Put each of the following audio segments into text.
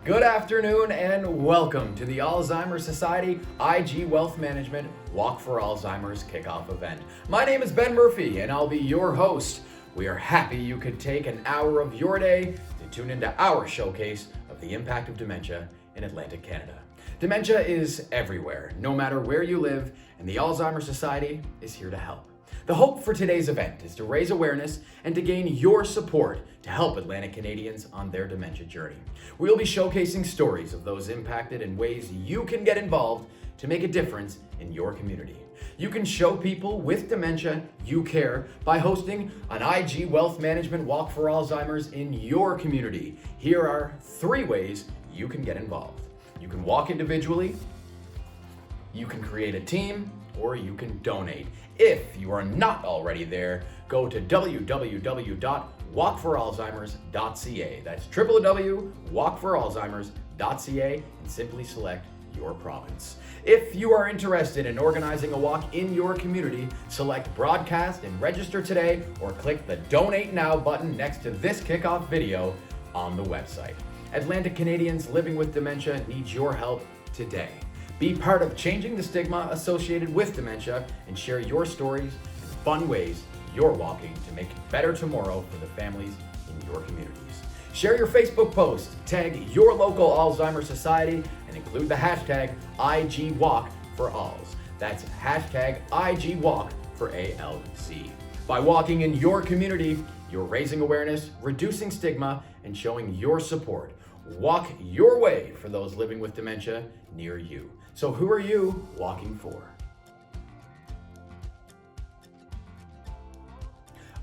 Good afternoon and welcome to the Alzheimer Society IG Wealth Management Walk for Alzheimer's kickoff event. My name is Ben Murphy and I'll be your host. We are happy you could take an hour of your day to tune into our showcase of the impact of dementia in Atlantic Canada. Dementia is everywhere, no matter where you live, and the Alzheimer Society is here to help. The hope for today's event is to raise awareness and to gain your support to help Atlantic Canadians on their dementia journey. We'll be showcasing stories of those impacted and ways you can get involved to make a difference in your community. You can show people with dementia you care by hosting an IG Wealth Management Walk for Alzheimer's in your community. Here are 3 ways you can get involved. You can walk individually, you can create a team, or you can donate. If you are not already there, go to www.walkforalzheimers.ca. That's www.walkforalzheimers.ca and simply select your province. If you are interested in organizing a walk in your community, select broadcast and register today or click the donate now button next to this kickoff video on the website. Atlantic Canadians living with dementia need your help today. Be part of changing the stigma associated with dementia and share your stories and fun ways you're walking to make a better tomorrow for the families in your communities. Share your Facebook post, tag your local Alzheimer Society, and include the hashtag IGWalkForAls. That's hashtag IGWalkForALZ. By walking in your community, you're raising awareness, reducing stigma, and showing your support. Walk your way for those living with dementia near you. So who are you walking for?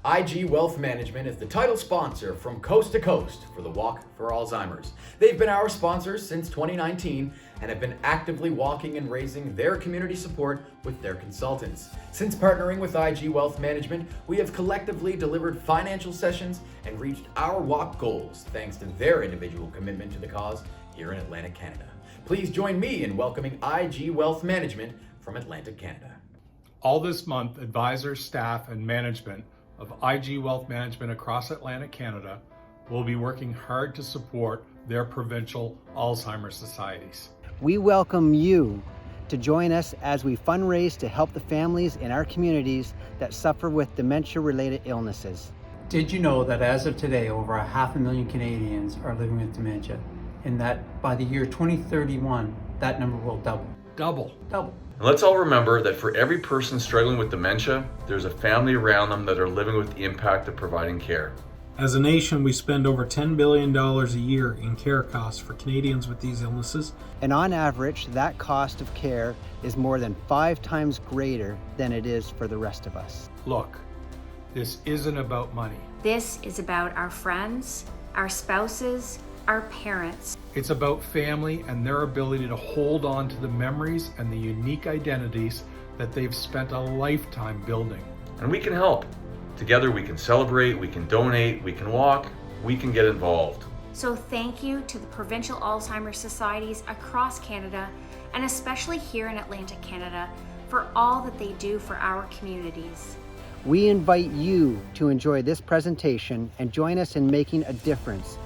IG Wealth Management is the title sponsor from coast to coast for the Walk for Alzheimer's. They've been our sponsors since 2019 and have been actively walking and raising their community support with their consultants. Since partnering with IG Wealth Management, we have collectively delivered financial sessions and reached our walk goals thanks to their individual commitment to the cause here in Atlantic Canada. Please join me in welcoming IG Wealth Management from Atlantic Canada. All this month, advisors, staff, and management of IG Wealth Management across Atlantic Canada will be working hard to support their provincial Alzheimer's societies. We welcome you to join us as we fundraise to help the families in our communities that suffer with dementia-related illnesses. Did you know that as of today, over 500,000 Canadians are living with dementia, and that by the year 2031, that number will double? Double. Double. And let's all remember that for every person struggling with dementia, there's a family around them that are living with the impact of providing care. As a nation, we spend over $10 billion a year in care costs for Canadians with these illnesses. And on average, that cost of care is more than 5 times greater than it is for the rest of us. Look, this isn't about money. This is about our friends, our spouses, our parents. It's about family and their ability to hold on to the memories and the unique identities that they've spent a lifetime building. And we can help. Together we can celebrate, we can donate, we can walk, we can get involved. So thank you to the provincial Alzheimer's societies across Canada, and especially here in Atlantic Canada, for all that they do for our communities. We invite you to enjoy this presentation and join us in making a difference.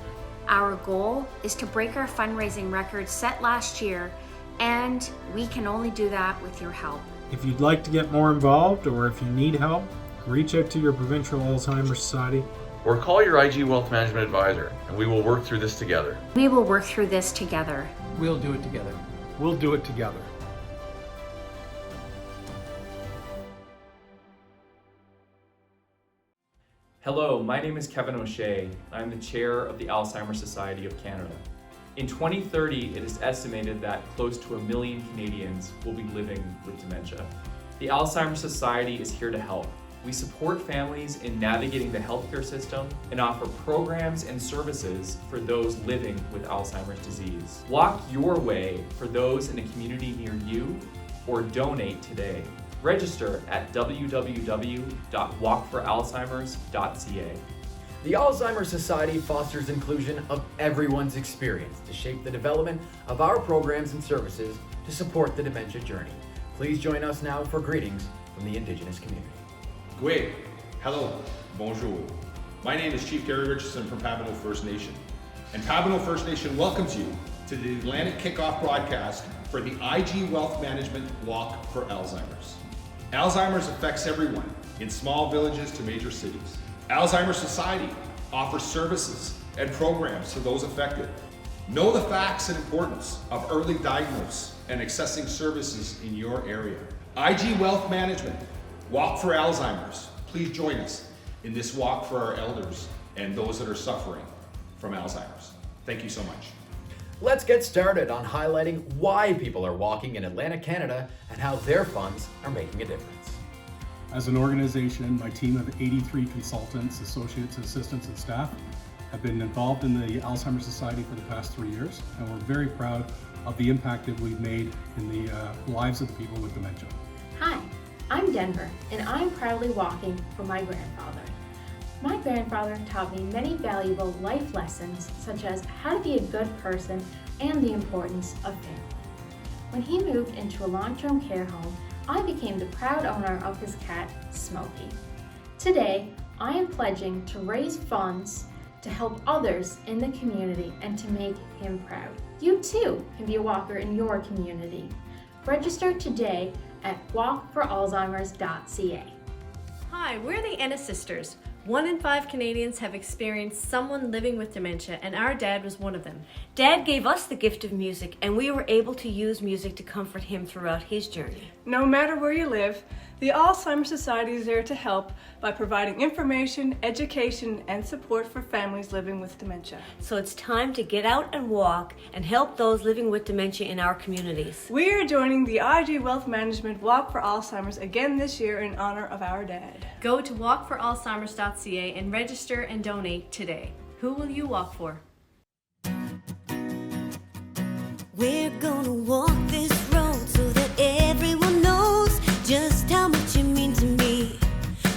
Our goal is to break our fundraising record set last year, and we can only do that with your help. If you'd like to get more involved or if you need help, reach out to your provincial Alzheimer's Society. Or call your IG Wealth Management advisor and we will work through this together. We will work through this together. We'll do it together. We'll do it together. Hello, my name is Kevin O'Shea. I'm the chair of the Alzheimer's Society of Canada. In 2030, it is estimated that close to 1 million Canadians will be living with dementia. The Alzheimer's Society is here to help. We support families in navigating the healthcare system and offer programs and services for those living with Alzheimer's disease. Walk your way for those in a community near you or donate today. Register at www.walkforalzheimers.ca. The Alzheimer Society fosters inclusion of everyone's experience to shape the development of our programs and services to support the dementia journey. Please join us now for greetings from the Indigenous community. Gwe, hello, bonjour. My name is Chief Gary Richardson from Papineau First Nation. And Pabineau First Nation welcomes you to the Atlantic Kickoff broadcast for the IG Wealth Management Walk for Alzheimer's. Alzheimer's affects everyone, in small villages to major cities. Alzheimer's Society offers services and programs to those affected. Know the facts and importance of early diagnosis and accessing services in your area. IG Wealth Management, Walk for Alzheimer's. Please join us in this walk for our elders and those that are suffering from Alzheimer's. Thank you so much. Let's get started on highlighting why people are walking in Atlantic Canada and how their funds are making a difference. As an organization, my team of 83 consultants, associates, assistants, and staff have been involved in the Alzheimer Society for the past 3 years, and we're very proud of the impact that we've made in the lives of the people with dementia. Hi, I'm Denver, and I'm proudly walking for my grandfather. My grandfather taught me many valuable life lessons, such as how to be a good person and the importance of family. When he moved into a long-term care home, I became the proud owner of his cat, Smokey. Today, I am pledging to raise funds to help others in the community and to make him proud. You too can be a walker in your community. Register today at walkforalzheimers.ca. Hi, we're the Ennis Sisters. 1 in 5 Canadians have experienced someone living with dementia, and our dad was one of them. Dad gave us the gift of music, and we were able to use music to comfort him throughout his journey. No matter where you live, the Alzheimer Society is there to help by providing information, education, and support for families living with dementia. So it's time to get out and walk and help those living with dementia in our communities. We are joining the IG Wealth Management Walk for Alzheimer's again this year in honor of our dad. Go to walkforalzheimers.ca and register and donate today. Who will you walk for? We're gonna walk this road so that everyone knows just how much you mean to me.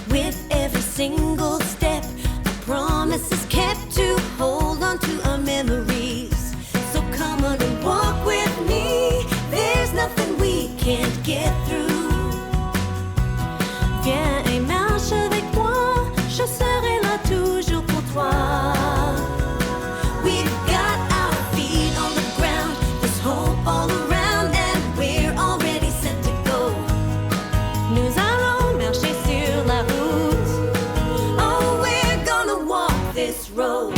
With every single step, a promise is kept to hold on to our memories. So come on and walk with me. There's nothing we can't get through. Viens et marche avec moi. Je serai là toujours pour toi. We've got our feet on the ground. There's hope all around and we're already set to go. Nous allons marcher sur la route. Oh, we're gonna walk this road.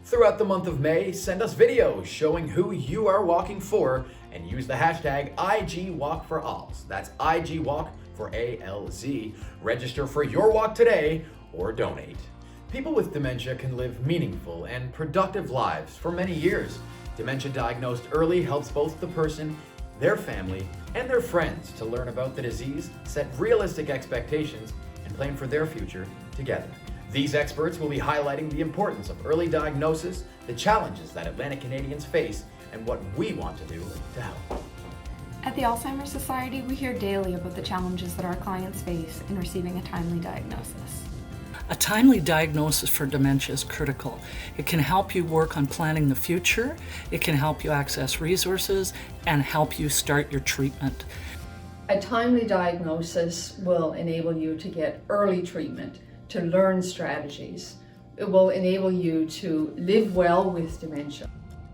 Throughout the month of May, send us videos showing who you are walking for and use the hashtag IGWalkForAlz. That's IGWalk for ALZ. Register for your walk today or donate. People with dementia can live meaningful and productive lives for many years. Dementia diagnosed early helps both the person, their family, and their friends to learn about the disease, set realistic expectations, and plan for their future together. These experts will be highlighting the importance of early diagnosis, the challenges that Atlantic Canadians face, and what we want to do to help. At the Alzheimer Society, we hear daily about the challenges that our clients face in receiving a timely diagnosis. A timely diagnosis for dementia is critical. It can help you work on planning the future, it can help you access resources, and help you start your treatment. A timely diagnosis will enable you to get early treatment, to learn strategies. It will enable you to live well with dementia.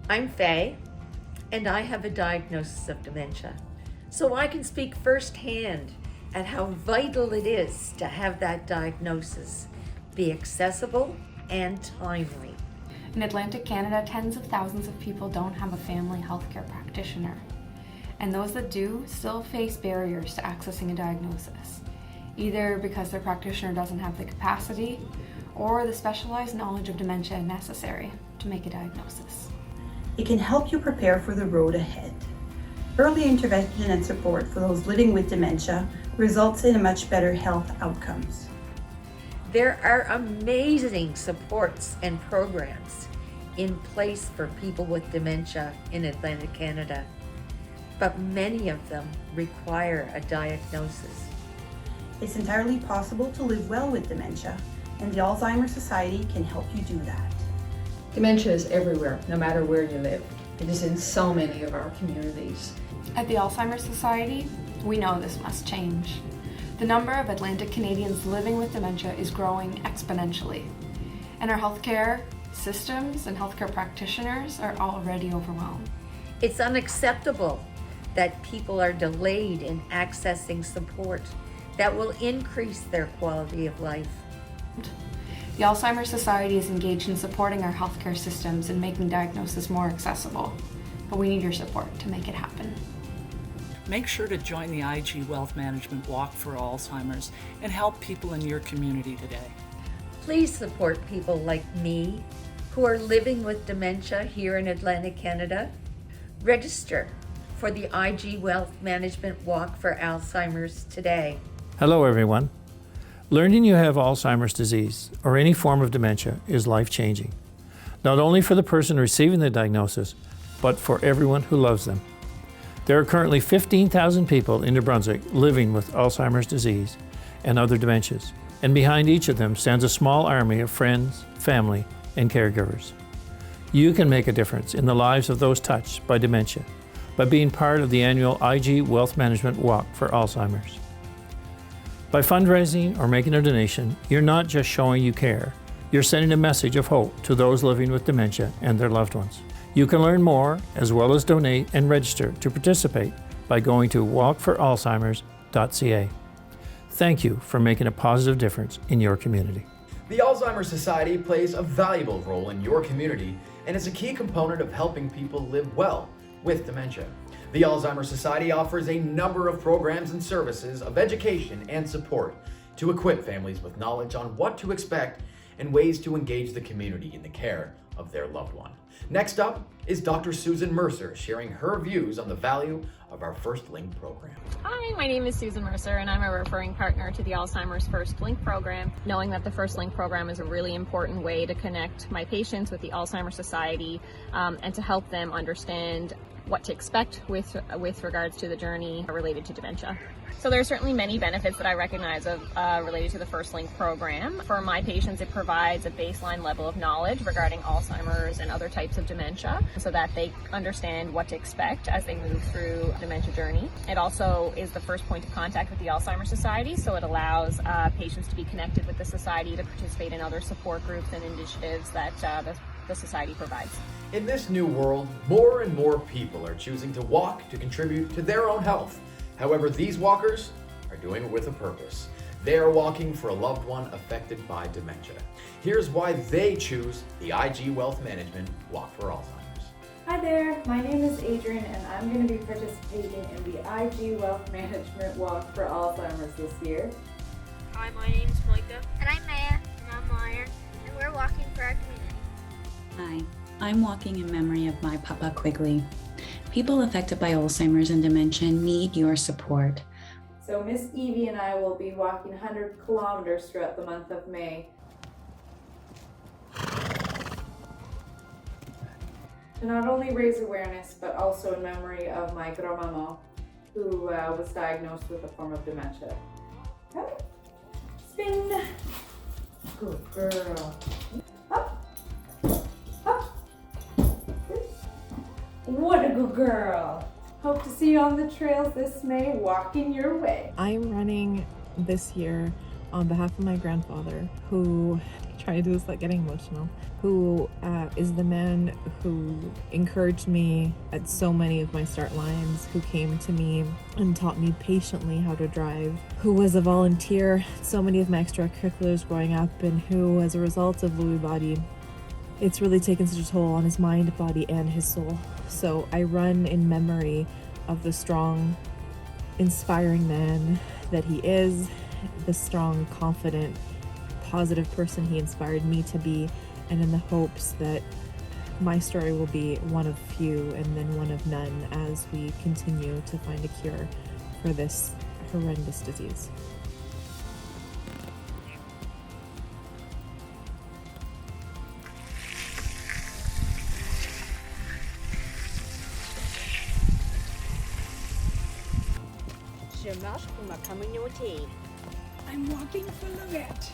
I'm Faye, and I have a diagnosis of dementia. So I can speak firsthand at how vital it is to have that diagnosis be accessible and timely. In Atlantic Canada, tens of thousands of people don't have a family healthcare practitioner. And those that do still face barriers to accessing a diagnosis, either because their practitioner doesn't have the capacity or the specialized knowledge of dementia necessary to make a diagnosis. It can help you prepare for the road ahead. Early intervention and support for those living with dementia results in a much better health outcomes. There are amazing supports and programs in place for people with dementia in Atlantic Canada, but many of them require a diagnosis. It's entirely possible to live well with dementia, and the Alzheimer Society can help you do that. Dementia is everywhere, no matter where you live. It is in so many of our communities. At the Alzheimer Society, we know this must change. The number of Atlantic Canadians living with dementia is growing exponentially, and our healthcare systems and healthcare practitioners are already overwhelmed. It's unacceptable that people are delayed in accessing support that will increase their quality of life. The Alzheimer's Society is engaged in supporting our healthcare systems and making diagnosis more accessible, but we need your support to make it happen. Make sure to join the IG Wealth Management Walk for Alzheimer's and help people in your community today. Please support people like me who are living with dementia here in Atlantic Canada. Register for the IG Wealth Management Walk for Alzheimer's today. Hello everyone. Learning you have Alzheimer's disease or any form of dementia is life-changing, not only for the person receiving the diagnosis, but for everyone who loves them. There are currently 15,000 people in New Brunswick living with Alzheimer's disease and other dementias, and behind each of them stands a small army of friends, family, and caregivers. You can make a difference in the lives of those touched by dementia by being part of the annual IG Wealth Management Walk for Alzheimer's. By fundraising or making a donation, you're not just showing you care, you're sending a message of hope to those living with dementia and their loved ones. You can learn more, as well as donate and register to participate by going to walkforalzheimers.ca. Thank you for making a positive difference in your community. The Alzheimer's Society plays a valuable role in your community and is a key component of helping people live well with dementia. The Alzheimer's Society offers a number of programs and services of education and support to equip families with knowledge on what to expect and ways to engage the community in the care of their loved one. Next up is Dr. Susan Mercer sharing her views on the value of our First Link program. Hi, my name is Susan Mercer and I'm a referring partner to the Alzheimer's First Link program. Knowing that the First Link program is a really important way to connect my patients with the Alzheimer's Society and to help them understand what to expect with regards to the journey related to dementia. So there are certainly many benefits that I recognize of related to the First Link program. For my patients, it provides a baseline level of knowledge regarding Alzheimer's and other types of dementia so that they understand what to expect as they move through the dementia journey. It also is the first point of contact with the Alzheimer's Society, so it allows patients to be connected with the Society to participate in other support groups and initiatives that the Society provides. In this new world, more and more people are choosing to walk to contribute to their own health. However, these walkers are doing it with a purpose. They are walking for a loved one affected by dementia. Here's why they choose the IG Wealth Management Walk for Alzheimer's. Hi there, my name is Adrian and I'm going to be participating in the IG Wealth Management Walk for Alzheimer's this year. Hi, my name is Micah. And I'm Maya. And I'm Meyer. And we're walking for our community. Hi, I'm walking in memory of my Papa Quigley. People affected by Alzheimer's and dementia need your support. So Miss Evie and I will be walking 100 kilometers throughout the month of May. To not only raise awareness, but also in memory of my grandmama, who was diagnosed with a form of dementia. Okay. Spin. Good girl. Up. Up. What a good girl. Hope to see you on the trails this May, walking your way. I'm running this year on behalf of my grandfather, who, trying to do this without getting emotional, who is the man who encouraged me at so many of my start lines, who came to me and taught me patiently how to drive, who was a volunteer at so many of my extracurriculars growing up, and who, as a result of Lewy body, it's really taken such a toll on his mind, body, and his soul. So I run in memory of the strong, inspiring man that he is, the strong, confident, positive person he inspired me to be, and in the hopes that my story will be one of few and then one of none as we continue to find a cure for this horrendous disease. I'm walking for Lorette.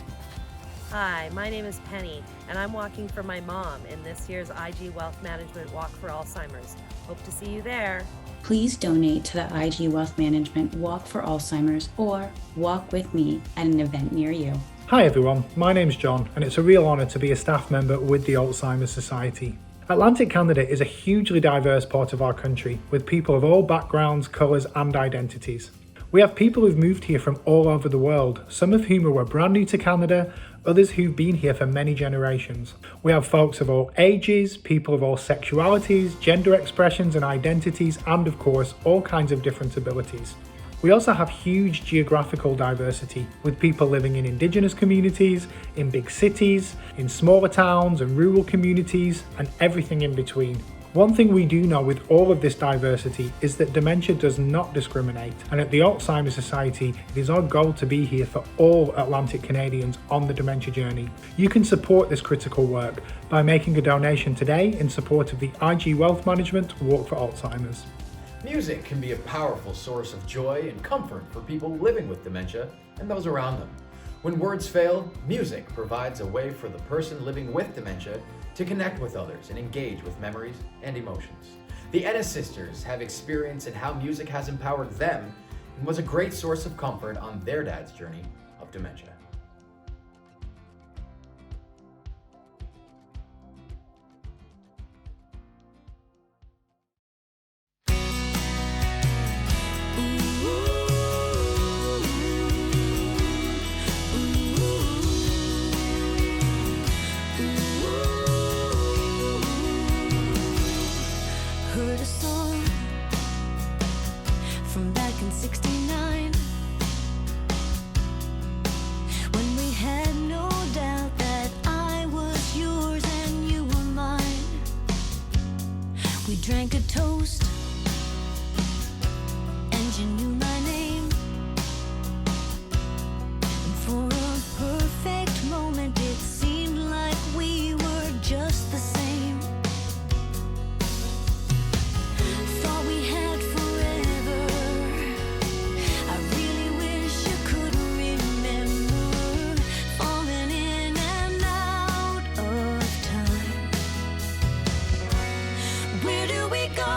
Hi, my name is Penny, and I'm walking for my mom in this year's IG Wealth Management Walk for Alzheimer's. Hope to see you there. Please donate to the IG Wealth Management Walk for Alzheimer's or walk with me at an event near you. Hi everyone, my name's John and it's a real honour to be a staff member with the Alzheimer Society. Atlantic Canada is a hugely diverse part of our country with people of all backgrounds, colours and identities. We have people who've moved here from all over the world, some of whom were brand new to Canada, others who've been here for many generations. We have folks of all ages, people of all sexualities, gender expressions and identities, and of course, all kinds of different abilities. We also have huge geographical diversity, with people living in Indigenous communities, in big cities, in smaller towns and rural communities, and everything in between. One thing we do know with all of this diversity is that dementia does not discriminate, and at the Alzheimer Society, it is our goal to be here for all Atlantic Canadians on the dementia journey. You can support this critical work by making a donation today in support of the IG Wealth Management Walk for Alzheimer's. Music can be a powerful source of joy and comfort for people living with dementia and those around them. When words fail, music provides a way for the person living with dementia to connect with others and engage with memories and emotions. The Ennis sisters have experience in how music has empowered them and was a great source of comfort on their dad's journey of dementia. Heard a song from back in '69 when we had no doubt that I was yours and you were mine. We drank a toast and you knew my name, and for a perfect moment it seemed like we were just the same. Thought we had forever. I really wish you could remember falling in and out of time. Where do we go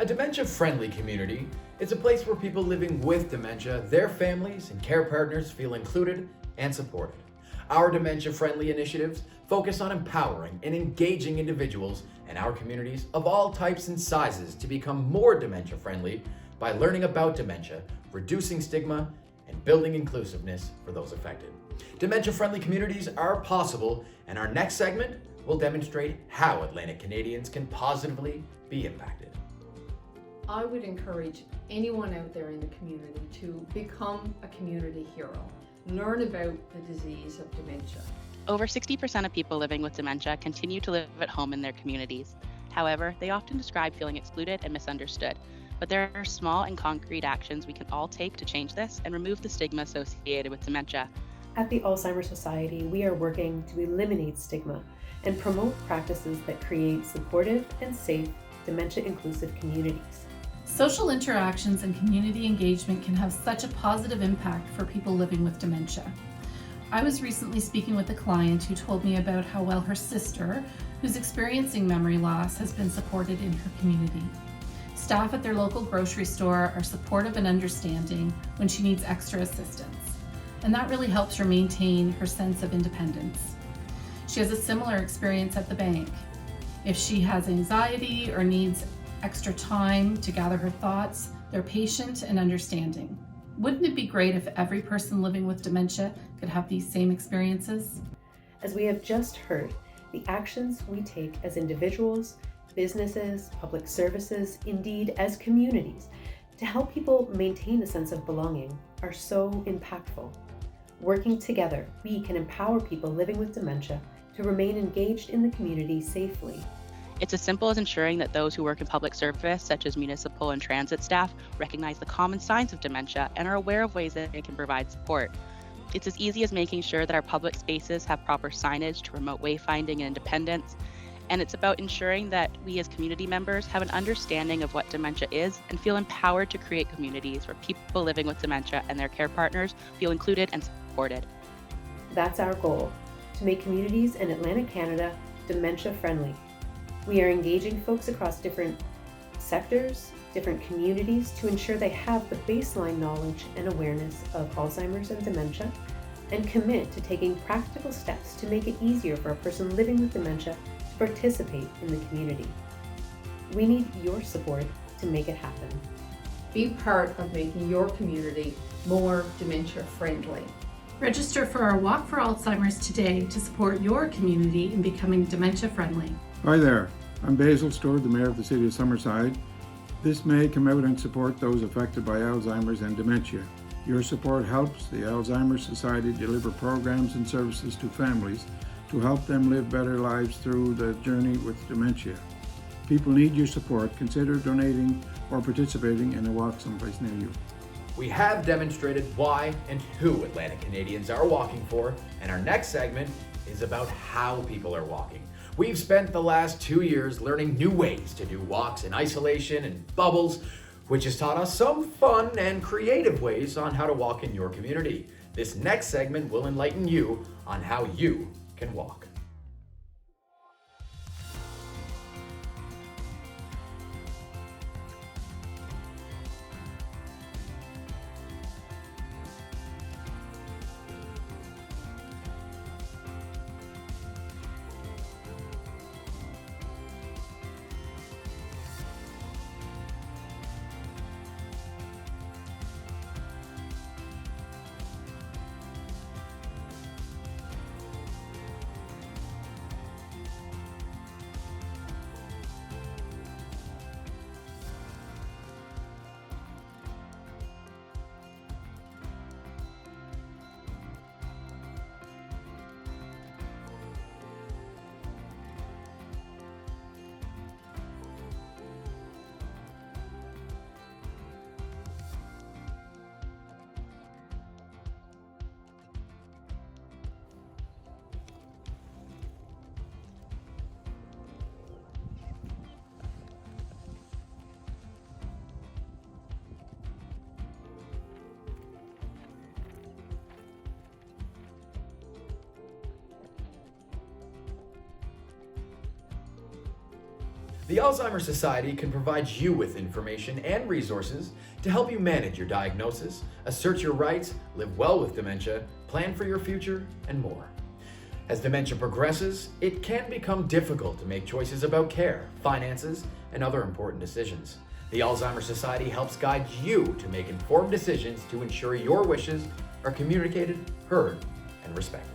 A dementia-friendly community is a place where people living with dementia, their families, and care partners feel included and supported. Our dementia-friendly initiatives focus on empowering and engaging individuals in our communities of all types and sizes to become more dementia-friendly by learning about dementia, reducing stigma, and building inclusiveness for those affected. Dementia-friendly communities are possible, and our next segment will demonstrate how Atlantic Canadians can positively be impacted. I would encourage anyone out there in the community to become a community hero. Learn about the disease of dementia. Over 60% of people living with dementia continue to live at home in their communities. However, they often describe feeling excluded and misunderstood. But there are small and concrete actions we can all take to change this and remove the stigma associated with dementia. At the Alzheimer Society, we are working to eliminate stigma and promote practices that create supportive and safe dementia-inclusive communities. Social interactions and community engagement can have such a positive impact for people living with dementia. I was recently speaking with a client who told me about how well her sister, who's experiencing memory loss, has been supported in her community. Staff at their local grocery store are supportive and understanding when she needs extra assistance, and that really helps her maintain her sense of independence. She has a similar experience at the bank. If she has anxiety or needs extra time to gather her thoughts, they're patient and understanding. Wouldn't it be great if every person living with dementia could have these same experiences? As we have just heard, the actions we take as individuals, businesses, public services, indeed as communities, to help people maintain a sense of belonging are so impactful. Working together, we can empower people living with dementia to remain engaged in the community safely. It's as simple as ensuring that those who work in public service, such as municipal and transit staff, recognize the common signs of dementia and are aware of ways that they can provide support. It's as easy as making sure that our public spaces have proper signage to promote wayfinding and independence. And it's about ensuring that we as community members have an understanding of what dementia is and feel empowered to create communities where people living with dementia and their care partners feel included and supported. That's our goal, to make communities in Atlantic Canada dementia-friendly. We are engaging folks across different sectors, different communities to ensure they have the baseline knowledge and awareness of Alzheimer's and dementia, and commit to taking practical steps to make it easier for a person living with dementia to participate in the community. We need your support to make it happen. Be part of making your community more dementia-friendly. Register for our Walk for Alzheimer's today to support your community in becoming dementia-friendly. Hi there, I'm Basil Stewart, the Mayor of the City of Summerside. This May, come out and support those affected by Alzheimer's and dementia. Your support helps the Alzheimer's Society deliver programs and services to families to help them live better lives through the journey with dementia. People need your support. Consider donating or participating in a walk someplace near you. We have demonstrated why and who Atlantic Canadians are walking for, and our next segment is about how people are walking. We've spent the last 2 years learning new ways to do walks in isolation and bubbles, which has taught us some fun and creative ways on how to walk in your community. This next segment will enlighten you on how you can walk. The Alzheimer's Society can provide you with information and resources to help you manage your diagnosis, assert your rights, live well with dementia, plan for your future, and more. As dementia progresses, it can become difficult to make choices about care, finances, and other important decisions. The Alzheimer's Society helps guide you to make informed decisions to ensure your wishes are communicated, heard, and respected.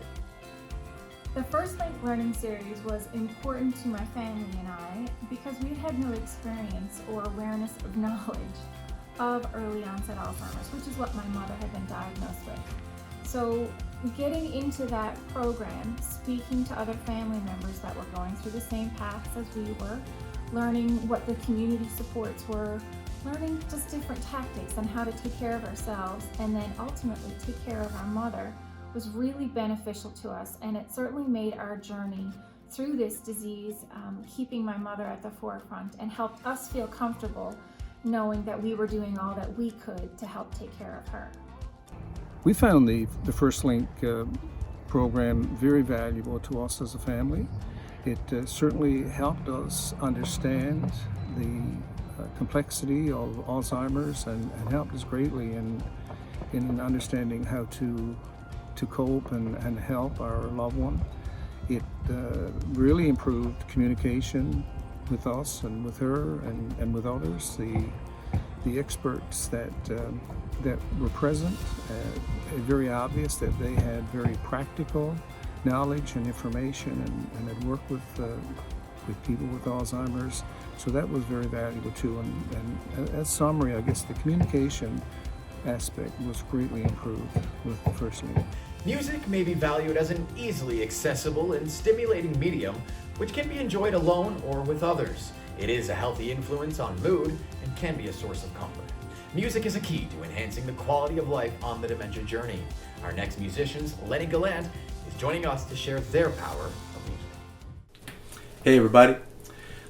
The First Link Learning Series was important to my family and I because we had no experience or awareness of knowledge of early onset Alzheimer's, which is what my mother had been diagnosed with. So getting into that program, speaking to other family members that were going through the same paths as we were, learning what the community supports were, learning just different tactics on how to take care of ourselves and then ultimately take care of our mother was really beneficial to us, and it certainly made our journey through this disease, keeping my mother at the forefront, and helped us feel comfortable knowing that we were doing all that we could to help take care of her. We found the First Link program very valuable to us as a family. It certainly helped us understand the complexity of Alzheimer's and helped us greatly in understanding how to cope and help our loved one. It really improved communication with us and with her and with others. The experts that were present, very obvious that they had very practical knowledge and information and had worked with people with Alzheimer's. So that was very valuable too. And as summary, I guess the communication aspect was greatly improved with the First Link. Music may be valued as an easily accessible and stimulating medium, which can be enjoyed alone or with others. It is a healthy influence on mood and can be a source of comfort. Music is a key to enhancing the quality of life on the dementia journey. Our next musician, Lenny Gallant, is joining us to share their power of music. Hey everybody,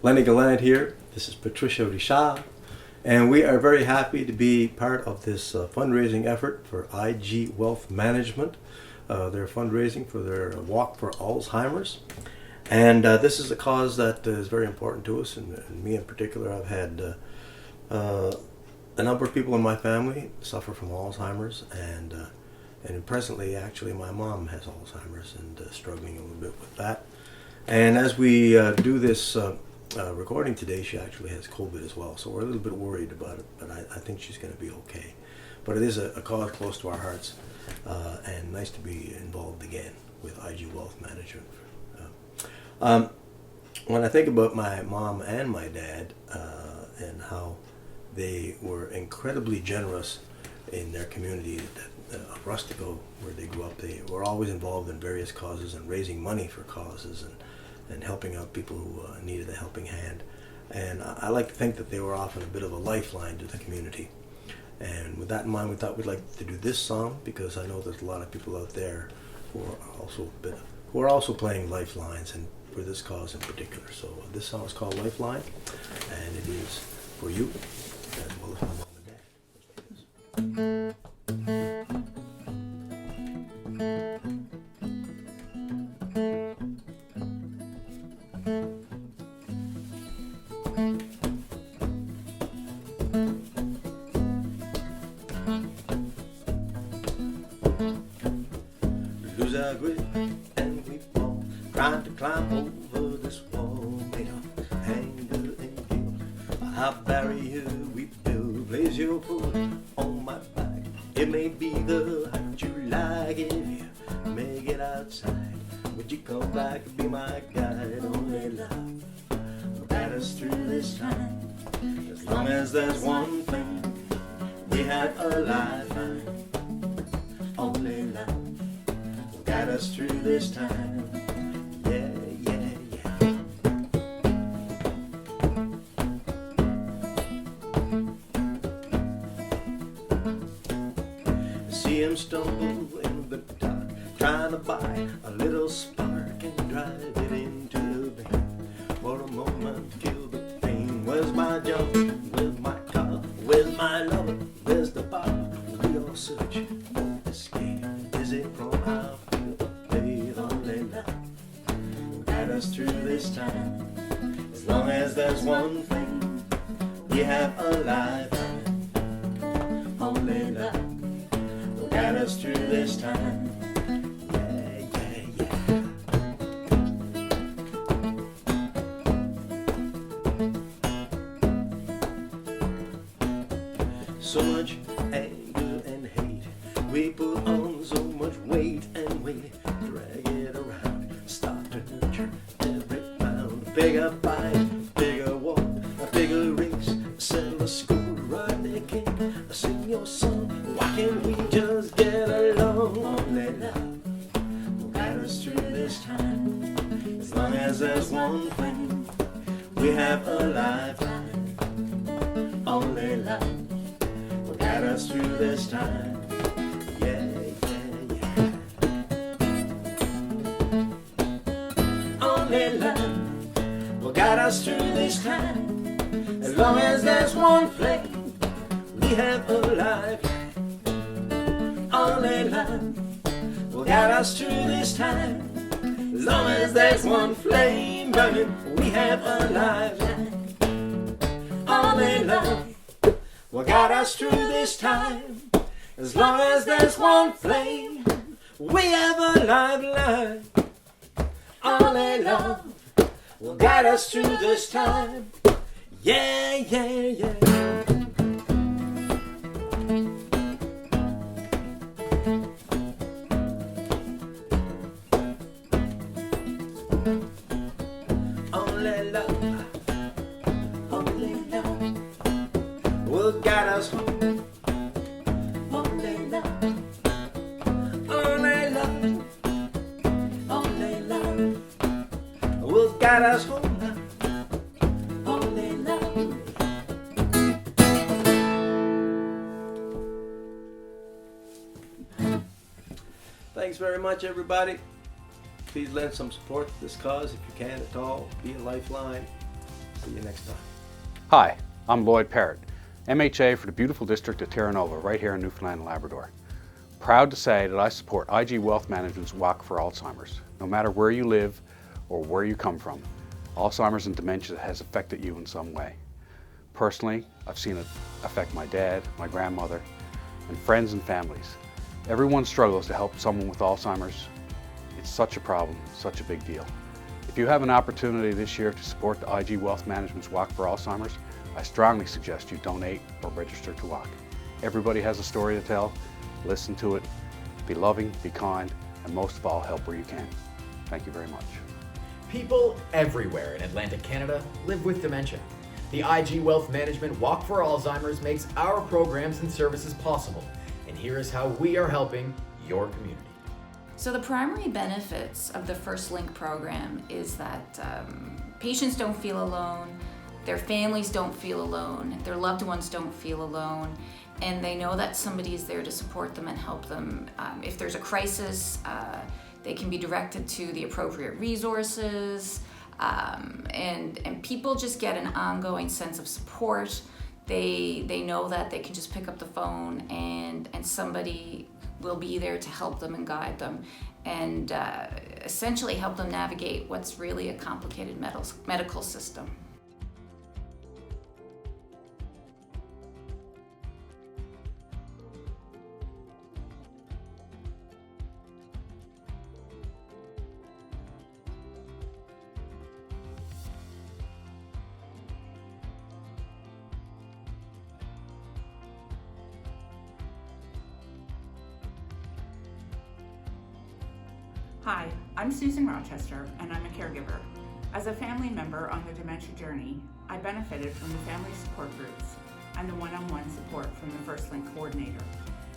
Lenny Gallant here. This is Patricia Richard, and we are very happy to be part of this fundraising effort for IG Wealth Management. They're fundraising for their Walk for Alzheimer's. And this is a cause that is very important to us, and me in particular. I've had a number of people in my family suffer from Alzheimer's, and presently actually my mom has Alzheimer's and struggling a little bit with that. And as we do this recording today, she actually has COVID as well, so we're a little bit worried about it, but I think she's going to be okay. But it is a cause close to our hearts, and nice to be involved again with IG Wealth Management. When I think about my mom and my dad and how they were incredibly generous in their community of Rustico, where they grew up, they were always involved in various causes and raising money for causes and helping out people who needed a helping hand. And I like to think that they were often a bit of a lifeline to the community. And with that in mind, we thought we'd like to do this song because I know there's a lot of people out there who are also playing lifelines, and for this cause in particular. So this song is called Lifeline, and it is for you as well as my mom and dad. Lose our grip and we fall, trying to climb over this wall made of anger and guilt. A high barrier we build, place your foot on my back. It may be the height you like if you make it outside. Would you come back and be my guide? Only love will guide us through this time. As long as there's one thing, we have a lifeline. Only love will guide us through this time. Yeah, yeah, yeah. See him stumble in the dark, trying to buy a little spark and drive it into the bank. For a moment, kill the pain. Where's my jump? Where's my car? Where's my lover? Where's the bar? We all search for escape. Is it from our field of faith? Only love will guide us through this time. As As long as there's one thing, we have a lifeline. Only love will guide us through this time. So much anger and hate, we put on so much weight and we drag it around. Start to nurture every pound. Bigger fight, bigger war, a bigger race. Settle a school, run the king, sing your song. Why can't we just get along? Only love will guide us through this time. As long as there's one thing, we have a lifeline. Only love guide us through this time. Yeah, yeah, yeah. Only love will guide us through this time. As long as there's one flame, we have a lifeline. Only love will guide us through this time. As long as there's one flame burning, we have a lifeline. Only love will guide us through this time. As long as there's one flame, we have a lifeline. Only love will guide us through this time. Yeah, yeah, yeah. Only love will guide us home. Only love, only love, only love will guide us home now. Only love. Thanks very much, everybody. Please lend some support to this cause if you can at all. Be a lifeline. See you next time. Hi, I'm Lloyd Parrott, MHA for the beautiful district of Terra Nova, right here in Newfoundland and Labrador. Proud to say that I support IG Wealth Management's Walk for Alzheimer's. No matter where you live or where you come from, Alzheimer's and dementia has affected you in some way. Personally, I've seen it affect my dad, my grandmother, and friends and families. Everyone struggles to help someone with Alzheimer's. It's such a problem, such a big deal. If you have an opportunity this year to support the IG Wealth Management's Walk for Alzheimer's, I strongly suggest you donate or register to walk. Everybody has a story to tell. Listen to it. Be loving, be kind, and most of all, help where you can. Thank you very much. People everywhere in Atlantic Canada live with dementia. The IG Wealth Management Walk for Alzheimer's makes our programs and services possible. And here is how we are helping your community. So the primary benefits of the First Link program is that patients don't feel alone, their families don't feel alone, their loved ones don't feel alone, and they know that somebody is there to support them and help them. If there's a crisis, they can be directed to the appropriate resources, and people just get an ongoing sense of support. They know that they can just pick up the phone and somebody will be there to help them and guide them and essentially help them navigate what's really a complicated medical system. Hi, I'm Susan Rochester, and I'm a caregiver. As a family member on the dementia journey, I benefited from the family support groups and the one-on-one support from the First Link coordinator.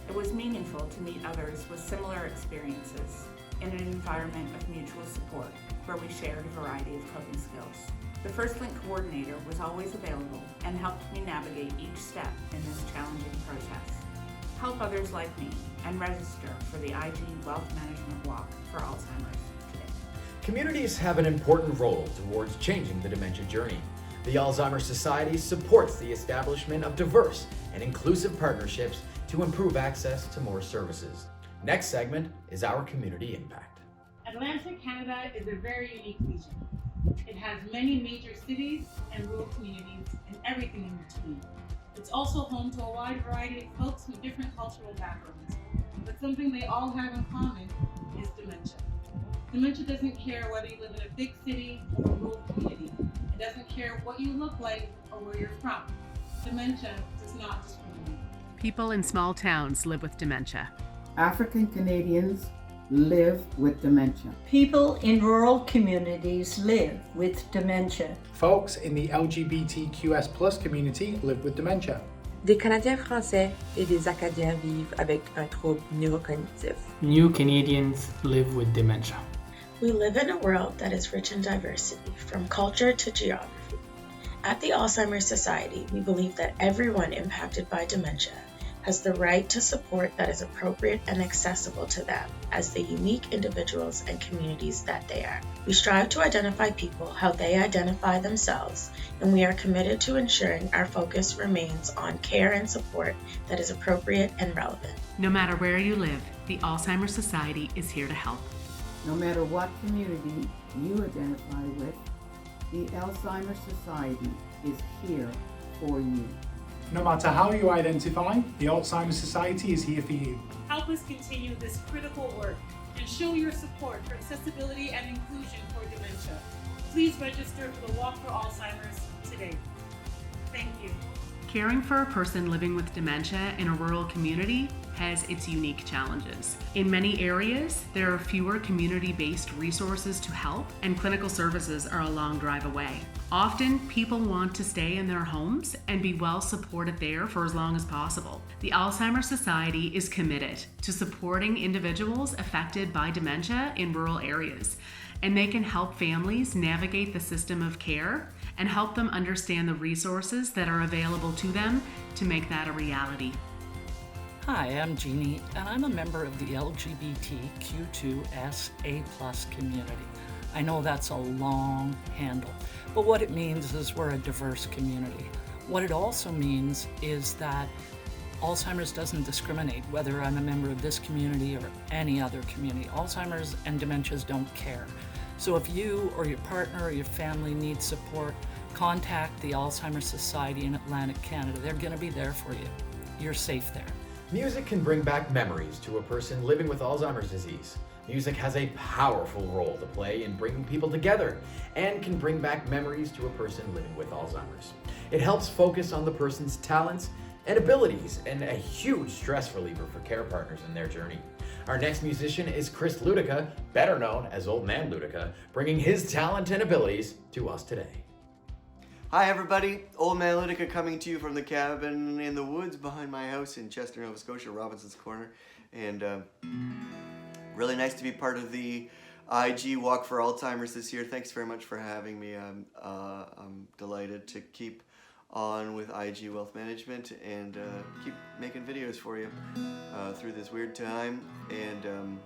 It was meaningful to meet others with similar experiences in an environment of mutual support where we shared a variety of coping skills. The First Link coordinator was always available and helped me navigate each step in this challenging process. Help others like me and register for the IG Wealth Management Walk for Alzheimer's today. Communities have an important role towards changing the dementia journey. The Alzheimer Society supports the establishment of diverse and inclusive partnerships to improve access to more services. Next segment is our community impact. Atlantic Canada is a very unique region. It has many major cities and rural communities and everything in between. It's also home to a wide variety of folks with different cultural backgrounds, but something they all have in common is dementia. Dementia doesn't care whether you live in a big city or a rural community. It doesn't care what you look like or where you're from. Dementia does not discriminate. People in small towns live with dementia. African Canadians live with dementia. People in rural communities live with dementia. Folks in the LGBTQS+ community live with dementia. Des Canadiens français et des Acadiens vivent avec un trouble neurocognitif. New Canadians live with dementia. We live in a world that is rich in diversity, from culture to geography. At the Alzheimer's Society, we believe that everyone impacted by dementia has the right to support that is appropriate and accessible to them as the unique individuals and communities that they are. We strive to identify people how they identify themselves, and we are committed to ensuring our focus remains on care and support that is appropriate and relevant. No matter where you live, the Alzheimer's Society is here to help. No matter what community you identify with, the Alzheimer's Society is here for you. No matter how you identify, the Alzheimer's Society is here for you. Help us continue this critical work and show your support for accessibility and inclusion for dementia. Please register for the Walk for Alzheimer's today. Thank you. Caring for a person living with dementia in a rural community has its unique challenges. In many areas, there are fewer community-based resources to help, and clinical services are a long drive away. Often, people want to stay in their homes and be well supported there for as long as possible. The Alzheimer's Society is committed to supporting individuals affected by dementia in rural areas, and they can help families navigate the system of care and help them understand the resources that are available to them to make that a reality. Hi, I'm Jeannie, and I'm a member of the LGBTQ2SA+ community. I know that's a long handle, but what it means is we're a diverse community. What it also means is that Alzheimer's doesn't discriminate whether I'm a member of this community or any other community. Alzheimer's and dementias don't care. So if you or your partner or your family needs support, contact the Alzheimer's Society in Atlantic Canada. They're going to be there for you. You're safe there. Music can bring back memories to a person living with Alzheimer's disease. Music has a powerful role to play in bringing people together and can bring back memories to a person living with Alzheimer's. It helps focus on the person's talents and abilities, and a huge stress reliever for care partners in their journey. Our next musician is Chris Ludica, better known as Old Man Ludica, bringing his talent and abilities to us today. Hi everybody, Old Man Ludica coming to you from the cabin in the woods behind my house in Chester, Nova Scotia, Robinson's Corner. And really nice to be part of the IG Walk for Alzheimer's this year. Thanks very much for having me. I'm delighted to keep on with IG Wealth Management and keep making videos for you through this weird time. And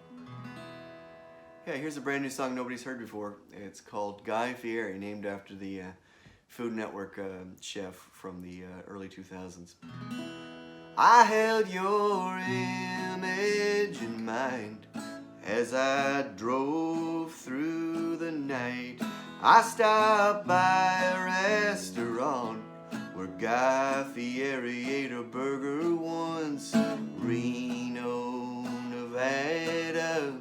yeah, here's a brand new song nobody's heard before. It's called Guy Fieri, named after the Food Network chef from the early 2000s. I held your image in mind as I drove through the night. I stopped by a restaurant where Guy Fieri ate a burger once. Reno, Nevada,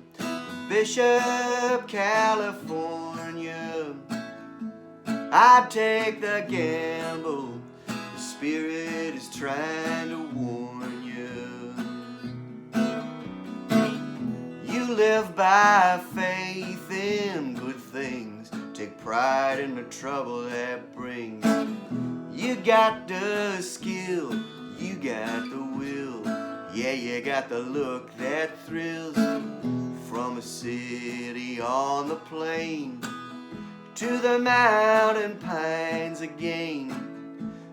Bishop, California. I'd take the gamble. The spirit is trying to warn you. You live by faith in good things. Take pride in the trouble that brings. You got the skill, you got the will. Yeah, you got the look that thrills. From a city on the plain to the mountain pines again.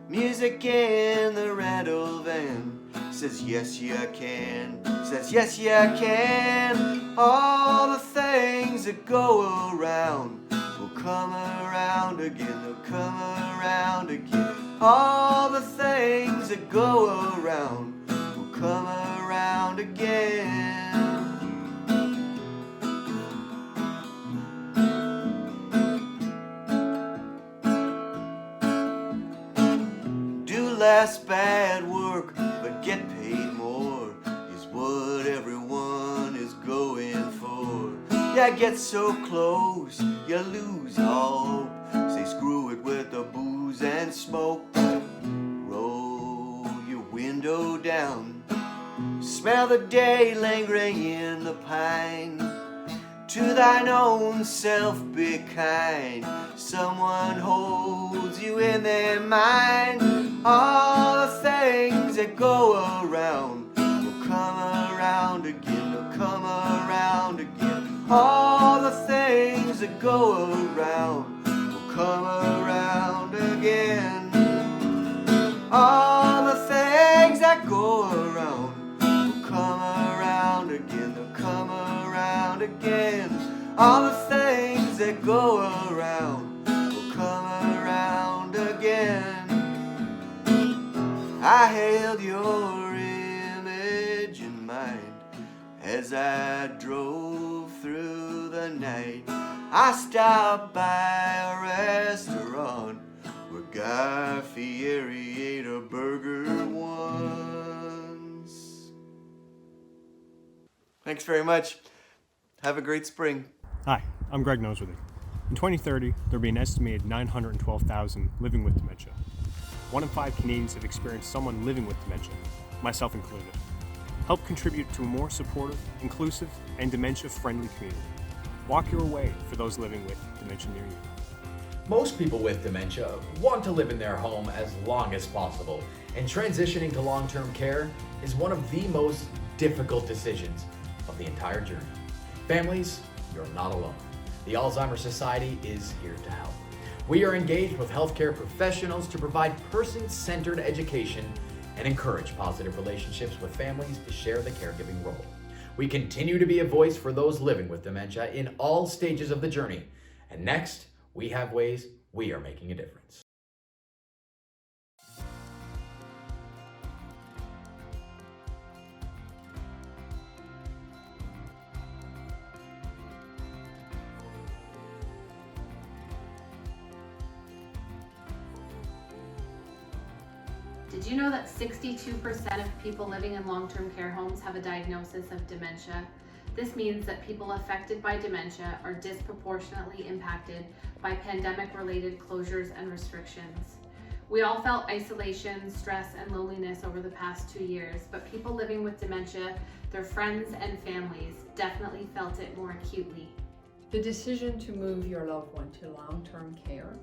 Music in the rental van says yes you can, says yes you can. All the things that go around will come around again, they'll come around again. All the things that go around will come around again. less bad work but get paid more is what everyone is going for. Yeah, get so close you lose all hope. Say screw it with the booze and smoke. Roll your window down, smell the day lingering in the pine. To thine own self be kind. Someone holds you in their mind. All the things that go around will come around again. They'll come around again. All the things that go around will come around again. All the things that go around will come around again. They'll come around again. All the things that go around will come around again. I held your image in mind as I drove through the night. I stopped by a restaurant where Guy Fieri ate a burger once. Thanks very much. Have a great spring. Hi, I'm Greg Noseworthy. In 2030, there'll be an estimated 912,000 living with dementia. 1 in 5 Canadians have experienced someone living with dementia, myself included. Help contribute to a more supportive, inclusive, and dementia-friendly community. Walk your way for those living with dementia near you. Most people with dementia want to live in their home as long as possible, and transitioning to long-term care is one of the most difficult decisions of the entire journey. Families, you're not alone. The Alzheimer Society is here to help. We are engaged with healthcare professionals to provide person-centered education and encourage positive relationships with families to share the caregiving role. We continue to be a voice for those living with dementia in all stages of the journey. And next, we have ways we are making a difference. Did you know that 62% of people living in long-term care homes have a diagnosis of dementia? This means that people affected by dementia are disproportionately impacted by pandemic-related closures and restrictions. We all felt isolation, stress, and loneliness over the past 2 years, but people living with dementia, their friends and families, definitely felt it more acutely. The decision to move your loved one to long-term care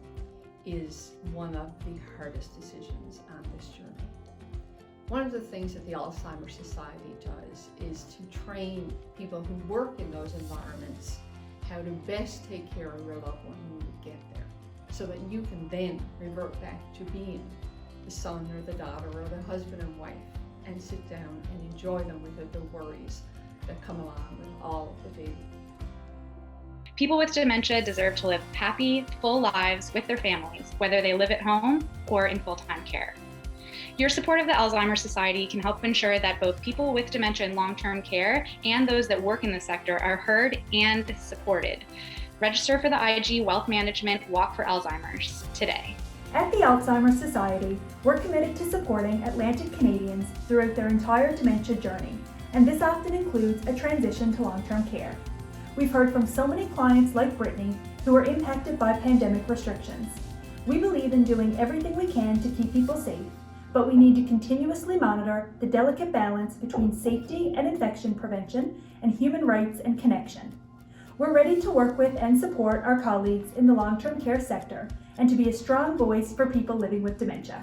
is one of the hardest decisions on this journey. One of the things that the Alzheimer Society does is to train people who work in those environments how to best take care of your loved one when you get there, so that you can then revert back to being the son or the daughter or the husband and wife and sit down and enjoy them without the worries that come along with all of the daily. People with dementia deserve to live happy, full lives with their families, whether they live at home or in full-time care. Your support of the Alzheimer Society can help ensure that both people with dementia in long-term care and those that work in the sector are heard and supported. Register for the IG Wealth Management Walk for Alzheimer's today. At the Alzheimer's Society, we're committed to supporting Atlantic Canadians throughout their entire dementia journey, and this often includes a transition to long-term care. We've heard from so many clients like Brittany who are impacted by pandemic restrictions. We believe in doing everything we can to keep people safe, but we need to continuously monitor the delicate balance between safety and infection prevention and human rights and connection. We're ready to work with and support our colleagues in the long-term care sector and to be a strong voice for people living with dementia.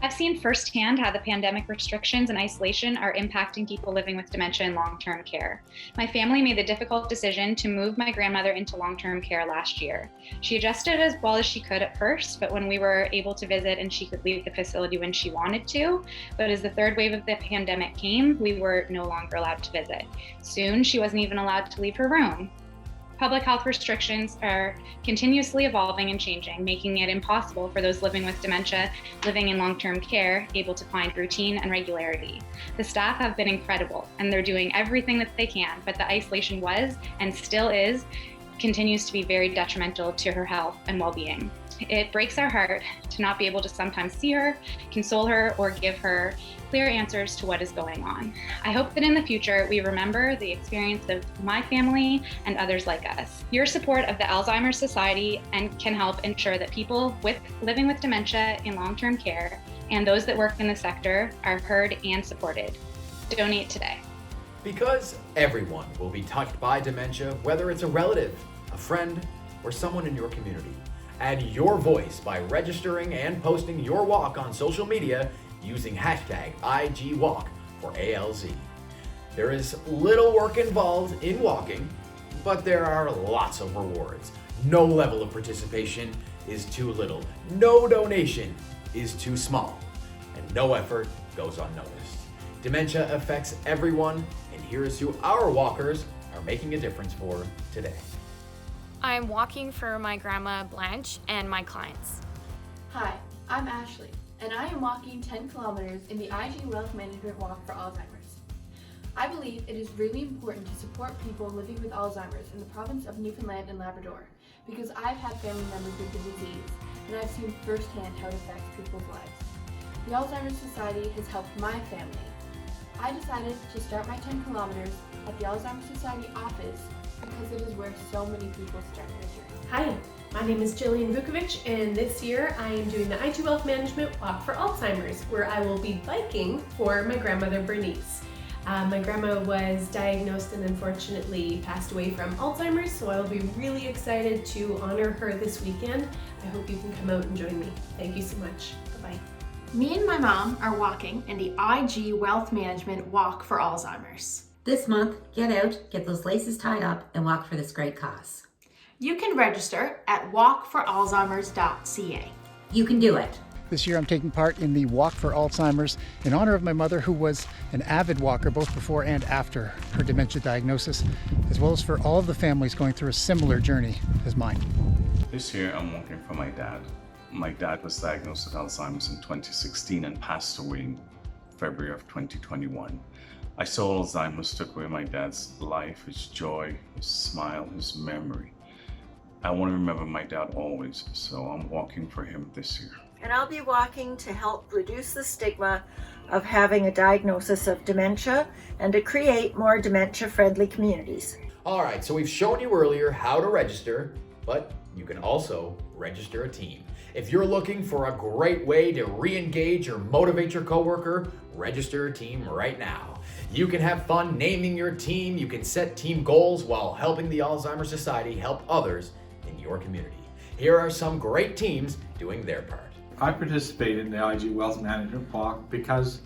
I've seen firsthand how the pandemic restrictions and isolation are impacting people living with dementia in long-term care. My family made the difficult decision to move my grandmother into long-term care last year. She adjusted as well as she could at first, but when we were able to visit and she could leave the facility when she wanted to, but as the third wave of the pandemic came, we were no longer allowed to visit. Soon, she wasn't even allowed to leave her room. Public health restrictions are continuously evolving and changing, making it impossible for those living with dementia, living in long-term care, able to find routine and regularity. The staff have been incredible, and they're doing everything that they can, but the isolation was, and still is, continues to be very detrimental to her health and well-being. It breaks our heart to not be able to sometimes see her, console her, or give her clear answers to what is going on. I hope that in the future we remember the experience of my family and others like us. Your support of the Alzheimer's Society can help ensure that people living with dementia in long-term care and those that work in the sector are heard and supported. Donate today. Because everyone will be touched by dementia, whether it's a relative, a friend, or someone in your community. Add your voice by registering and posting your walk on social media using hashtag IGWalk for ALZ. There is little work involved in walking, but there are lots of rewards. No level of participation is too little, no donation is too small, and no effort goes unnoticed. Dementia affects everyone, and here's who our walkers are making a difference for today. I'm walking for my grandma Blanche and my clients. Hi, I'm Ashley, and I am walking 10 kilometers in the IG Wealth Management Walk for Alzheimer's. I believe it is really important to support people living with Alzheimer's in the province of Newfoundland and Labrador, because I've had family members with the disease, and I've seen firsthand how it affects people's lives. The Alzheimer's Society has helped my family. I decided to start my 10 kilometers at the Alzheimer's Society office because it is where so many people start their journey. Hi, my name is Jillian Vukovic, and this year I am doing the IG Wealth Management Walk for Alzheimer's, where I will be biking for my grandmother Bernice. My grandma was diagnosed and unfortunately passed away from Alzheimer's, so I will be really excited to honor her this weekend. I hope you can come out and join me. Thank you so much. Bye-bye. Me and my mom are walking in the IG Wealth Management Walk for Alzheimer's. This month, get out, get those laces tied up, and walk for this great cause. You can register at walkforalzheimers.ca. You can do it. This year I'm taking part in the Walk for Alzheimer's in honor of my mother, who was an avid walker both before and after her dementia diagnosis, as well as for all of the families going through a similar journey as mine. This year I'm walking for my dad. My dad was diagnosed with Alzheimer's in 2016 and passed away in February of 2021. I saw Alzheimer's took away my dad's life, his joy, his smile, his memory. I want to remember my dad always, so I'm walking for him this year. And I'll be walking to help reduce the stigma of having a diagnosis of dementia and to create more dementia-friendly communities. All right, so we've shown you earlier how to register, but you can also register a team. If you're looking for a great way to re-engage or motivate your coworker, register a team right now. You can have fun naming your team, you can set team goals while helping the Alzheimer's Society help others in your community. Here are some great teams doing their part. I participate in the IG Wealth Management Walk because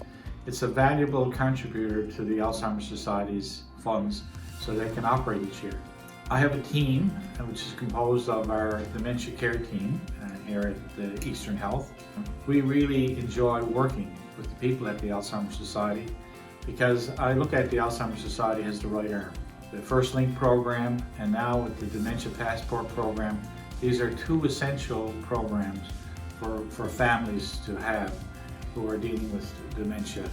it's a valuable contributor to the Alzheimer's Society's funds so they can operate each year. I have a team which is composed of our dementia care team here at the Eastern Health. We really enjoy working with the people at the Alzheimer's Society because I look at the Alzheimer's Society as the right arm. The First Link program and now with the Dementia Passport program, these are two essential programs for families to have who are dealing with dementia.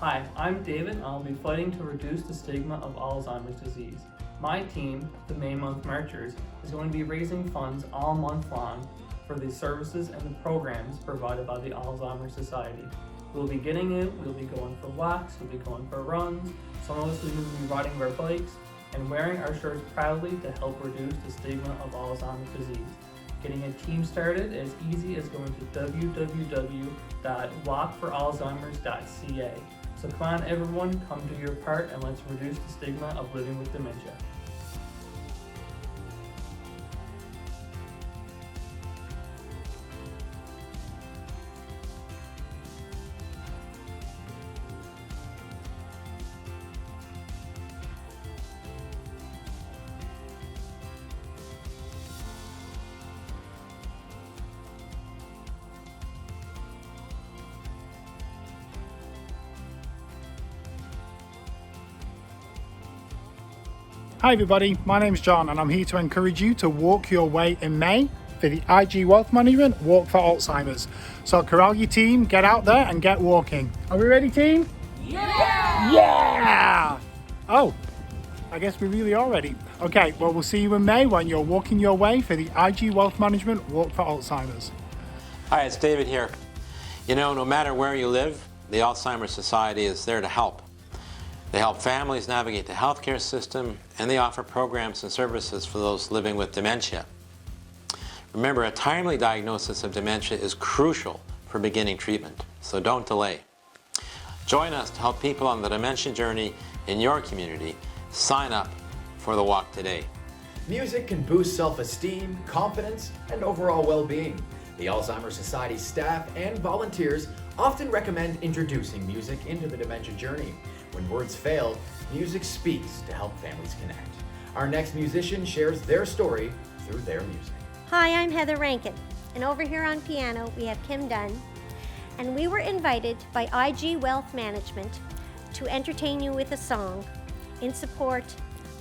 Hi, I'm David and I'll be fighting to reduce the stigma of Alzheimer's disease. My team, the May Month Marchers, is going to be raising funds all month long for the services and the programs provided by the Alzheimer's Society. We'll be getting out, we'll be going for walks, we'll be going for runs, some of us will be riding our bikes and wearing our shirts proudly to help reduce the stigma of Alzheimer's disease. Getting a team started as easy as going to www.walkforalzheimers.ca. So come on everyone, come do your part and let's reduce the stigma of living with dementia. Hi everybody, my name's John and I'm here to encourage you to walk your way in May for the IG Wealth Management Walk for Alzheimer's. So corral your team, get out there and get walking. Are we ready, team? Yeah! Yeah! Oh, I guess we really are ready. Okay, well we'll see you in May when you're walking your way for the IG Wealth Management Walk for Alzheimer's. Hi, it's David here. You know, no matter where you live, the Alzheimer's Society is there to help. They help families navigate the healthcare system, and they offer programs and services for those living with dementia. Remember, a timely diagnosis of dementia is crucial for beginning treatment, so don't delay. Join us to help people on the dementia journey in your community. Sign up for the walk today. Music can boost self-esteem, confidence, and overall well-being. The Alzheimer's Society staff and volunteers often recommend introducing music into the dementia journey. When words fail, music speaks to help families connect. Our next musician shares their story through their music. Hi, I'm Heather Rankin, and over here on piano we have Kim Dunn, and we were invited by IG Wealth Management to entertain you with a song in support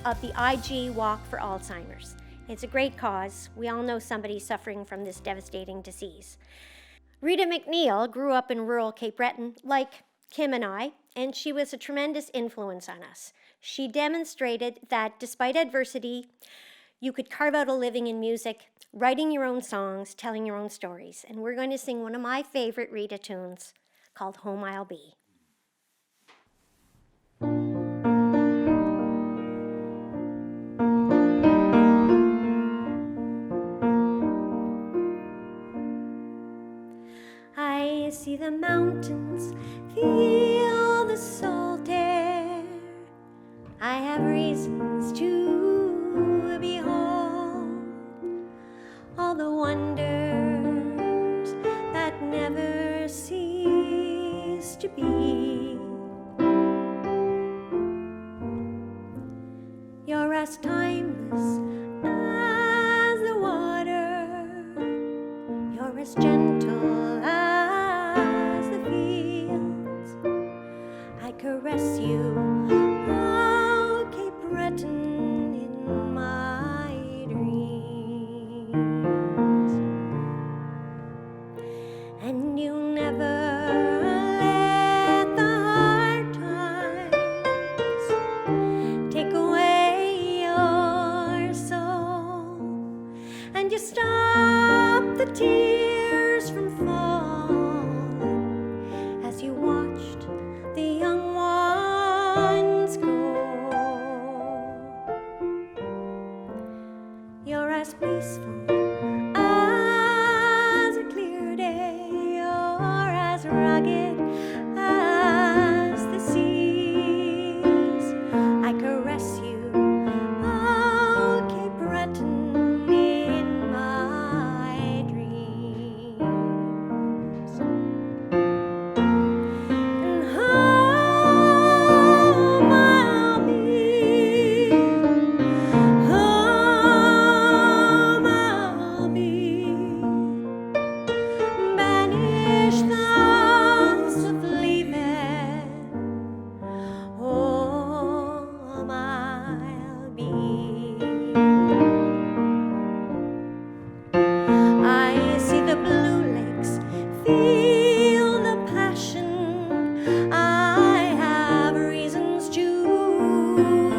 of the IG Walk for Alzheimer's. It's a great cause. We all know somebody suffering from this devastating disease. Rita McNeil grew up in rural Cape Breton, like Kim and I, and she was a tremendous influence on us. She demonstrated that despite adversity, you could carve out a living in music, writing your own songs, telling your own stories. And we're going to sing one of my favorite Rita tunes called Home I'll Be. I see the mountains, feel the salt air. I have reasons to behold all the wonders that never cease to be. You're as timeless as the water, you're as gentle as the fields. I caress you, oh Cape Breton, in my dreams. And you never let the hard times take away your soul, and you stop the tears from falling as you watched the young ones go. You're as peaceful as a clear day, you're as rugged as the seas. I caress you, oh Cape Breton, in my dreams. And home I'll be, home I'll be. Banish thoughts of leaving, home I'll be. I see the blue lakes, feel the passion. I have reasons to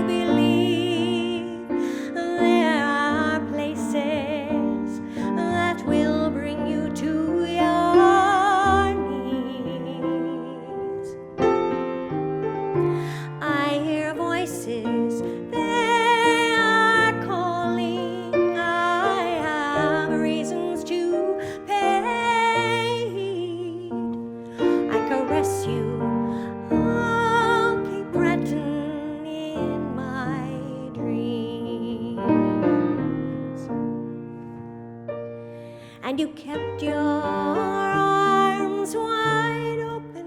believe there are places that will bring you to your knees. I hear voices, they are calling. I have reasons to pay heed. I caress you, oh Cape Breton, in my dreams. And you kept your arms wide open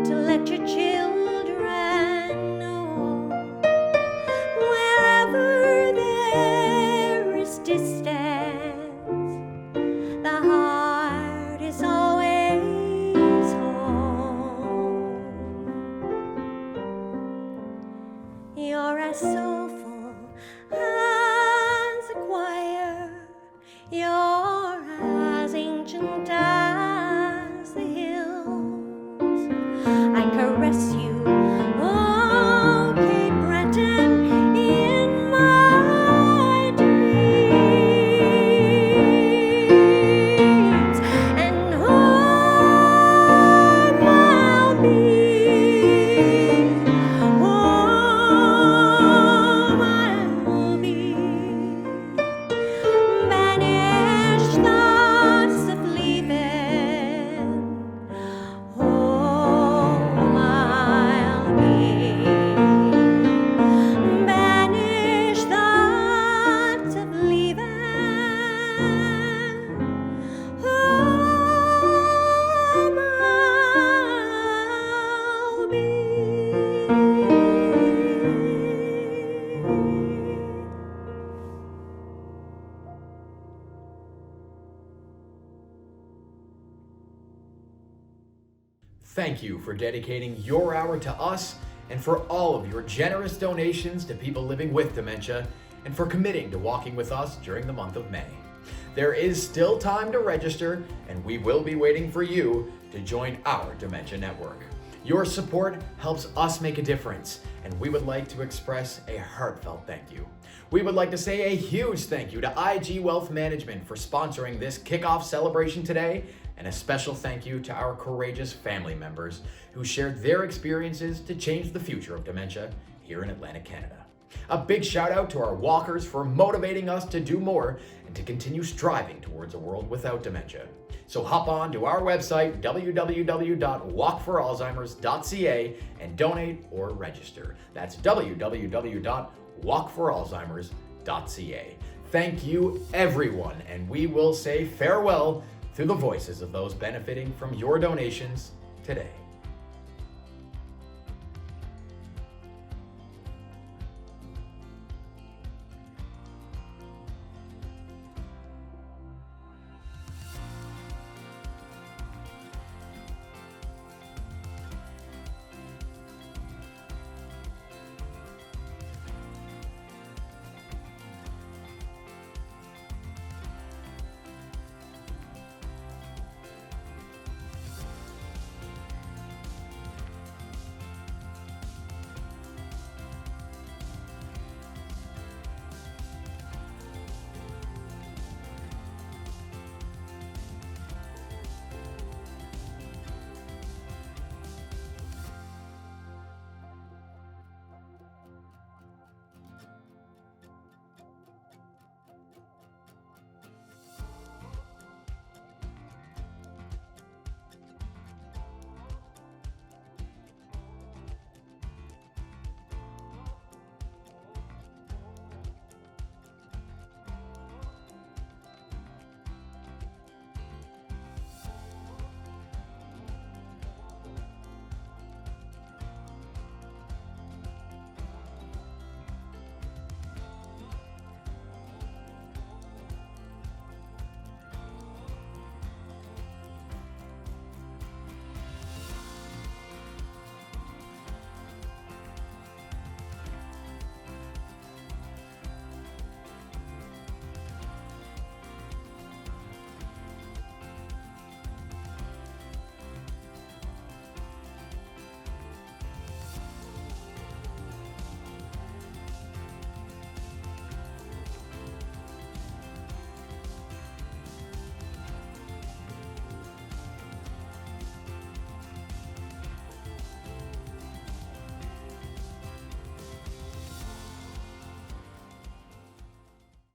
to let your children know wherever there is distance, the heart is always home. You're as soulful as a choir. You're as ancient as the hills. I caress you, oh Cape Breton, in my dreams. And home I'll be. Home I'll be. Banished thoughts of leaving. Home I'll be. Banished thoughts of leaving. Home I'll be. Thank you for dedicating your hour to us and for all of your generous donations to people living with dementia and for committing to walking with us during the month of May. There is still time to register and we will be waiting for you to join our Dementia Network. Your support helps us make a difference and we would like to express a heartfelt thank you. We would like to say a huge thank you to IG Wealth Management for sponsoring this kickoff celebration today, and a special thank you to our courageous family members who shared their experiences to change the future of dementia here in Atlantic Canada. A big shout out to our walkers for motivating us to do more and to continue striving towards a world without dementia. So hop on to our website, www.walkforalzheimers.ca, and donate or register. That's www.walkforalzheimers.ca. Thank you, everyone, and we will say farewell through the voices of those benefiting from your donations today.